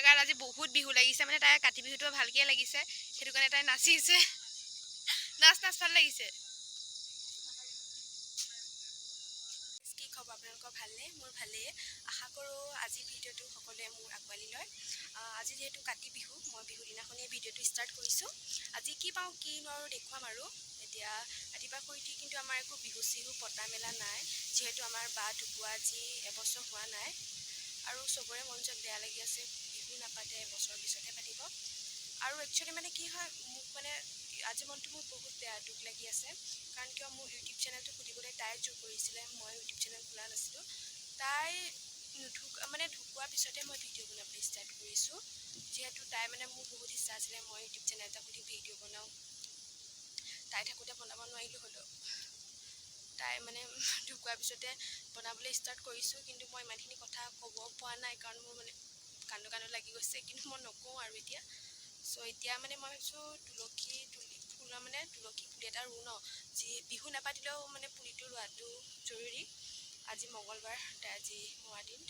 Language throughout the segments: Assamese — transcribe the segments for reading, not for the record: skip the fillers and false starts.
গাত আজি বহুত বিহু লাগিছে মানে তাই কাতি বিহুটো ভালকৈ লাগিছে সেইটো কাৰণে তাই নাচিছে নাচ ভাল লাগিছে কি খবৰ আপোনালোকৰ ভালনে মোৰ ভালেই আশা কৰোঁ আজি ভিডিঅ'টো সকলোৱে মোৰ আঁকোৱালি লয় আজি যিহেতু কাতি বিহু মই বিহু দিনাখনেই ভিডিঅ'টো ষ্টাৰ্ট কৰিছোঁ আজি কি পাওঁ কি নোৱাৰোঁ দেখুৱাম আৰু এতিয়া ৰাতিপুৱা শুই উঠি কিন্তু আমাৰ একো বিহু চিহু পতা মেলা নাই যিহেতু আমাৰ বা ঢুকুৱা আজি এবছৰ হোৱা নাই আৰু চবৰে মন চন বেয়া লাগি আছে বিহু নাপাতে এবছৰৰ পিছতহে পাতিব আৰু একচুৱেলি মানে কি হয় মোক মানে আজি মনটো মোৰ বহুত বেয়া দুখ লাগি আছে কাৰণ কিয় মোৰ ইউটিউব চেনেলটো খুলিবলৈ তাই জোৰ কৰিছিলে মই ইউটিউব চেনেল খোলা নাছিলোঁ তাই ঢুকোৱাৰ পিছতে মই ভিডিঅ' বনাবলৈ ষ্টাৰ্ট কৰিছোঁ যিহেতু তাই মানে মোৰ বহুত ইচ্ছা আছিলে মই ইউটিউব চেনেল এটা খুলি ভিডিঅ' বনাওঁ তাই থাকোঁতে বনাব নোৱাৰিলোঁ হ'লেও তাই মানে ঢুকোৱাৰ পিছতে বনাবলৈ ষ্টাৰ্ট কৰিছোঁ কিন্তু মই ইমানখিনি কথা ক'ব পৰা নাই কাৰণ মোৰ মানে কান্দো লাগি গৈছে কিন্তু মই নকওঁ আৰু এতিয়া চ' এতিয়া মানে মই ভাবিছোঁ তুলসী পুলি এটা ৰুওঁ ন যি বিহু নাপাতিলেও মানে পুলিটো ৰোৱাটো জৰুৰী আজি মঙলবাৰ তাই আজি হোৱা দিন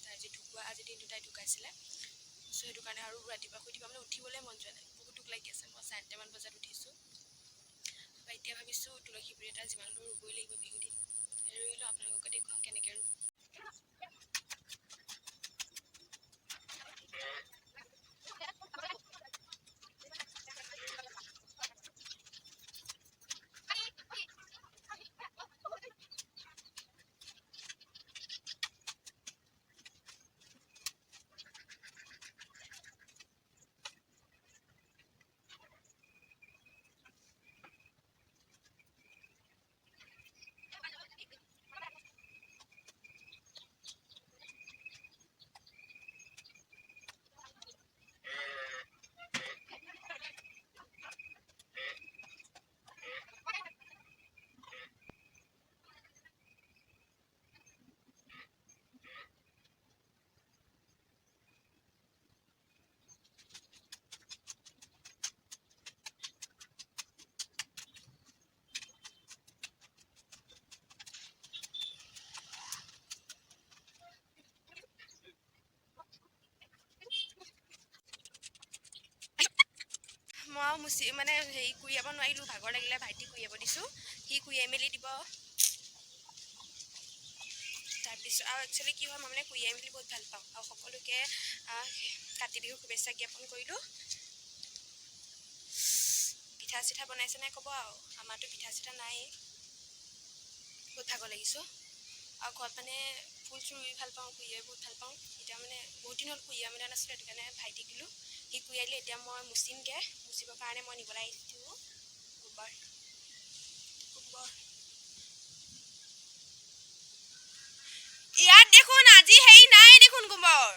তাই আজি ঢুকুৱা আজিৰ দিনটো তাই ঢুকাইছিলে চ' সেইটো কাৰণে আৰু ৰাতিপুৱা শুই মানে উঠিবলৈ মন যোৱা নাই বহুত দুখ লাগি আছে মই 4টামান বজাত উঠিছোঁ এতিয়া ভাবিছোঁ তুলসী পুলি এটা যিমান হ'লেও ৰুবই লাগিব বিহু দিন ৰুই লওঁ আপোনালোকক দেখুৱাওঁ কেনেকৈ ৰুওঁ মই মানে হেৰি কুৰিয়াব নোৱাৰিলোঁ ভাগৰ লাগিলে ভাইটিক কুৰিয়াব দিছোঁ সি কুৰিয়াই মেলি দিব তাৰপিছত আৰু একচুৱেলি কি হয় মই মানে কুৰিয়াই মেলি বহুত ভাল পাওঁ আৰু সকলোকে কাতি বিহুৰ শুভেচ্ছা জ্ঞাপন কৰিলোঁ পিঠা চিঠা বনাইছে নাই ক'ব আৰু আমাৰতো পিঠা চিঠা নায়েই বহুত ভাগৰ লাগিছোঁ আৰু ঘৰত মানে ফুল চুল ৰুই ভাল পাওঁ কুৰিয়াই বহুত ভাল পাওঁ এতিয়া মানে বহুত দিন হ'ল কুৰিয়া মেলা নাছিলোঁ সেইটো কাৰণে ভাইটিক দিলোঁ সি কুৰিয়াইলে এতিয়া মই মুচিমগৈ মুচিবৰ কাৰণে মই নিবলৈ আহিছোঁ গোবৰ ইয়াত দেখোন আজি হেৰি নাই দেখোন গোবৰ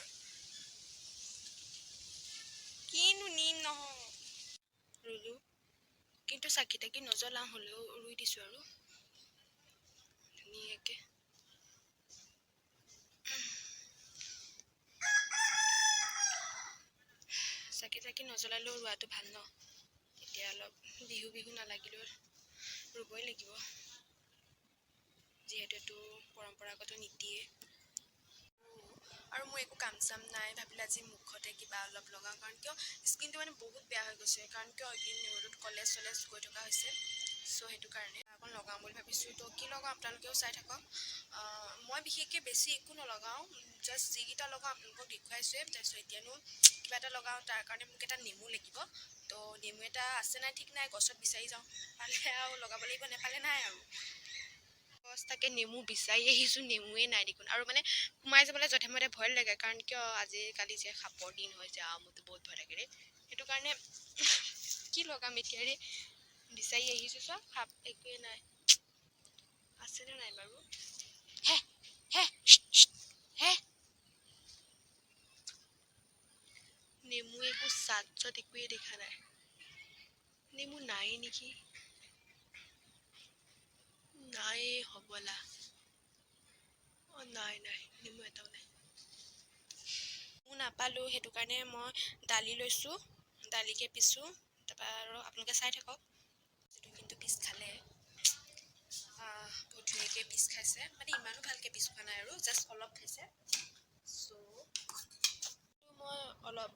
কিনো নিম নহয় ৰুলোঁ কিন্তু চাকি তাকি নজ্বলাওঁ হ'লেও ৰুই দিছোঁ আৰু ধুনীয়াকৈ চাকি তাকি নজ্বলালেও ৰোৱাটো ভাল ন এতিয়া অলপ বিহু নালাগিলেও ৰুবই লাগিব যিহেতু এইটো পৰম্পৰাগত নীতিয়ে আৰু মোৰ একো কাম চাম নাই ভাবিলে আজি মুখতে কিবা অলপ লগাওঁ কাৰণ কিয় স্কিনটো মানে বহুত বেয়া হৈ গৈছে কাৰণ কিয় এইকেইদিন ৰ'দত কলেজ চলেজ গৈ থকা হৈছে চ' সেইটো কাৰণে অকণ লগাওঁ বুলি ভাবিছোঁ তো কি লগাওঁ আপোনালোকেও চাই থাকক মই বিশেষকৈ বেছি একো নলগাওঁ জাষ্ট যিকেইটা লগাওঁ আপোনালোকক দেখুৱাইছোৱে তাৰপিছত এতিয়ানো কিবা এটা লগাওঁ তাৰ কাৰণে মোক এটা নেমু লাগিব তো নেমু এটা আছে নাই ঠিক নাই গছত বিচাৰি যাওঁ পালে আৰু লগাব লাগিব নেপালে নাই আৰু গছ তাকে নেমু বিচাৰি আহিছোঁ নেমুৱে নাই দেখোন আৰু মানে সোমাই যাবলৈ যধে মধে ভয় লাগে কাৰণ কিয় আজিকালি যে সাপৰ দিন হৈছে মোৰতো বহুত ভয় লাগে দেই সেইটো কাৰণে কি লগাম এতিয়াৰে বিচাৰি আহিছোঁ চব সাপ একোৱে নাই আছেনে নাই বাৰু হে হে হে নেমু একো চাত একোৱে দেখা নাই নেমু নাই নেকি নাই হ'বলা নাই নেমু এটাও নাই মোৰ নাপালোঁ সেইটো কাৰণে মই দালি লৈছোঁ দালিকে পিছোঁ তাৰপৰা আৰু আপোনালোকে চাই থাকক যিটো কিন্তু পিচ খালে বহুত ধুনীয়াকৈ পিচ খাইছে মানে ইমানো ভালকৈ পিচ খোৱা নাই আৰু জাষ্ট অলপ খাইছে চ' মই অলপ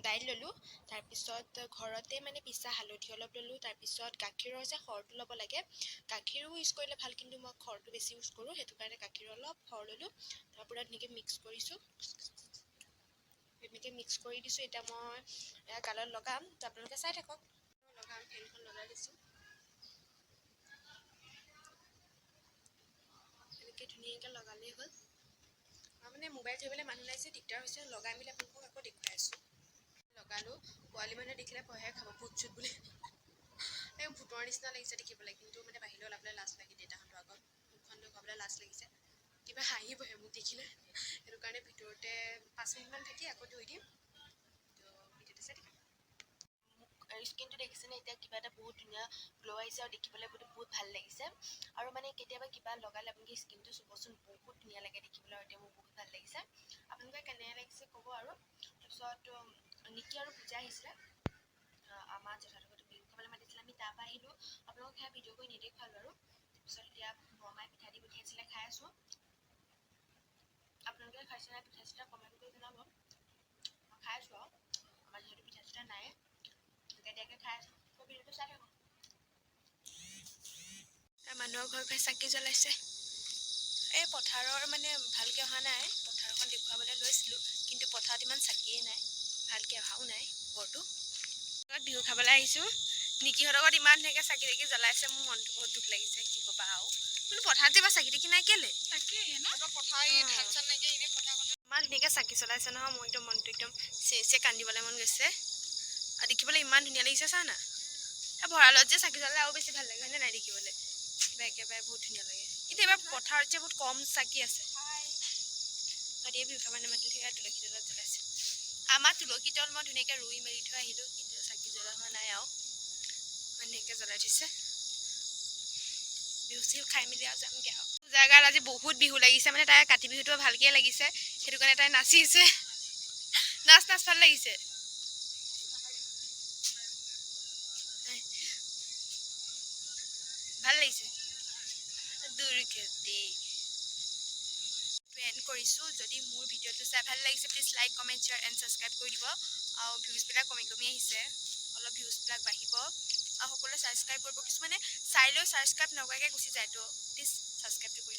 দাইল ল'লোঁ, তাৰপিছত ঘৰতে মানে পিছা হালধি অলপ ল'লোঁ, তাৰপিছত গাখীৰৰ যে সৰটো ল'ব লাগে, গাখীৰো ইউজ কৰিলে ভাল, কিন্তু মই খৰটো বেছি ইউজ কৰোঁ, সেইটো কাৰণে গাখীৰ অলপ সৰ ল'লোঁ, তাৰ পৰা ধুনীয়াকৈ মিক্স কৰিছোঁ। এনেকৈ মিক্স কৰি দিছোঁ। এতিয়া মই গালত লগাম, তো আপোনালোকে চাই থাকক। লগাম, ফেনখন লগাই দিছোঁ। এনেকৈ ধুনীয়াকৈ লগালেই হ'ল। মানে মোবাইল থবলৈ মানুহ লাগিছে, দিগদাৰ হৈছে, লগাই মেলি আপোনালোকক আকৌ দেখুৱাই আছোঁ। লগালোঁ, পোৱালি মানুহে দেখিলে ভয়হে খাব, ভূত চুত বুলি। এই ভূতৰ নিচিনা লাগিছে দেখিবলৈ, কিন্তু মানে বাহিৰলৈ ওলাবলৈ লাজ লাগে, দেউতাহঁতৰ আগত মুখখন দেখুৱাবলৈ লাজ লাগিছে, কিবা হাঁহিবহে মোক দেখিলে, সেইটো কাৰণে ভিতৰতে 5 মিনিটমান থাকি আকৌ ধুই দিম। তো ভিডিঅ'টো চাই থাকিম। স্কিনটো দেখিছেনে, এতিয়া কিবা এটা বহুত ধুনীয়া গ্ল' আহিছে আৰু দেখিবলৈ বহুত ভাল লাগিছে। আৰু মানে কেতিয়াবা কিবা লগালে আপোনালোকে স্কিনটো চুবচোন, বহুত ধুনীয়া লাগে দেখিবলৈ, আৰু এতিয়া মোৰ বহুত ভাল লাগিছে। আপোনালোকে কেনে লাগিছে ক'ব। আৰু তাৰপিছত নিকি আৰু পূজা আহিছিলে, আমাৰ জেঠাইহঁতৰ বিহু খাবলৈ মাতিছিলে, আমি তাৰপৰা আহিলোঁ। আপোনালোকক সেয়া ভিডিঅ' কৰি নেদেখুৱালোঁ আৰু। তাৰপিছত এতিয়া বৰমাই পিঠা দি পঠিয়াইছিলে, খাই আছোঁ। আপোনালোকে খাইছে নাই পিঠা চিঠা কমেণ্ট কৰি জনাব। মই খাই আছোঁ আৰু আমাৰ যিহেতু পিঠা চিঠা নাই, এতিয়াকে খাই আছোঁ। ভিডিঅ'টো চাই থাকক। মানুহৰ ঘৰে চাকি জ্বলাইছে। এই পথাৰৰ মানে ভালকৈ অহা নাই, পথাৰখন দেখুৱাবলৈ লৈছিলোঁ, কিন্তু পথাৰত ইমান চাকিয়ে নাই, ভালকৈ অহাও নাই ঘৰটো। বিহু খাবলৈ আহিছোঁ, নিকিহঁতৰ ঘৰত ইমান ধুনীয়াকৈ চাকি তাকি জ্বলাইছে, মোৰ মনটো বহুত দুখ লাগিছে, কি ক'বা আৰু। কিন্তু পথাৰত যে চাকি তাকি নাই কেলে? ইমান ধুনীয়াকৈ চাকি জ্বলাইছে নহয়, মোৰ একদম মনটো একদম চেচে কান্দিবলৈ মন গৈছে। আৰু দেখিবলৈ ইমান ধুনীয়া লাগিছে, চা না। ভঁৰালত যে চাকি জ্বলালে আৰু বেছি ভাল লাগে, হয়নে নাই দেখিবলৈ? কিবা একেবাৰে বহুত ধুনীয়া লাগে। কিন্তু এইবাৰ পথাৰত যে বহুত কম চাকি আছে। দিয়ে বিহু খাবলৈ মাতি থাকে, তুলসী তলত জ্বলাইছে। আমাৰ তুলসী তল মই ধুনীয়াকৈ ৰুই মেলি থৈ আহিলোঁ, কিন্তু চাকি জ্বলোৱা হোৱা নাই আৰু। ধুনীয়াকৈ জ্বলাই থৈছে। বিহু চিহু খাই মেলি আৰু যামগৈ আৰু। পূজাৰ গাত আজি বহুত বিহু লাগিছে, মানে তাই কাতি বিহুটো ভালকৈ লাগিছে, সেইটো কাৰণে তাই নাচিছে। নাচ ভাল লাগিছে। ভাল লাগিছে। দুৰ্গতি এণ্ড কৰিছোঁ। যদি মোৰ ভিডিঅ'টো চাই ভাল লাগিছে, please like, comment, share and subscribe কৰি দিব। আৰু ভিউজবিলাক কমি আহিছে, অলপ ভিউজবিলাক বাঢ়িব। আৰু সকলোৱে ছাবস্ক্ৰাইব কৰিব, কিছুমানে চাই লৈ ছাবস্ক্ৰাইব নকৰাকৈ গুচি যায়, তো প্লিজ ছাবস্ক্ৰাইবটো কৰি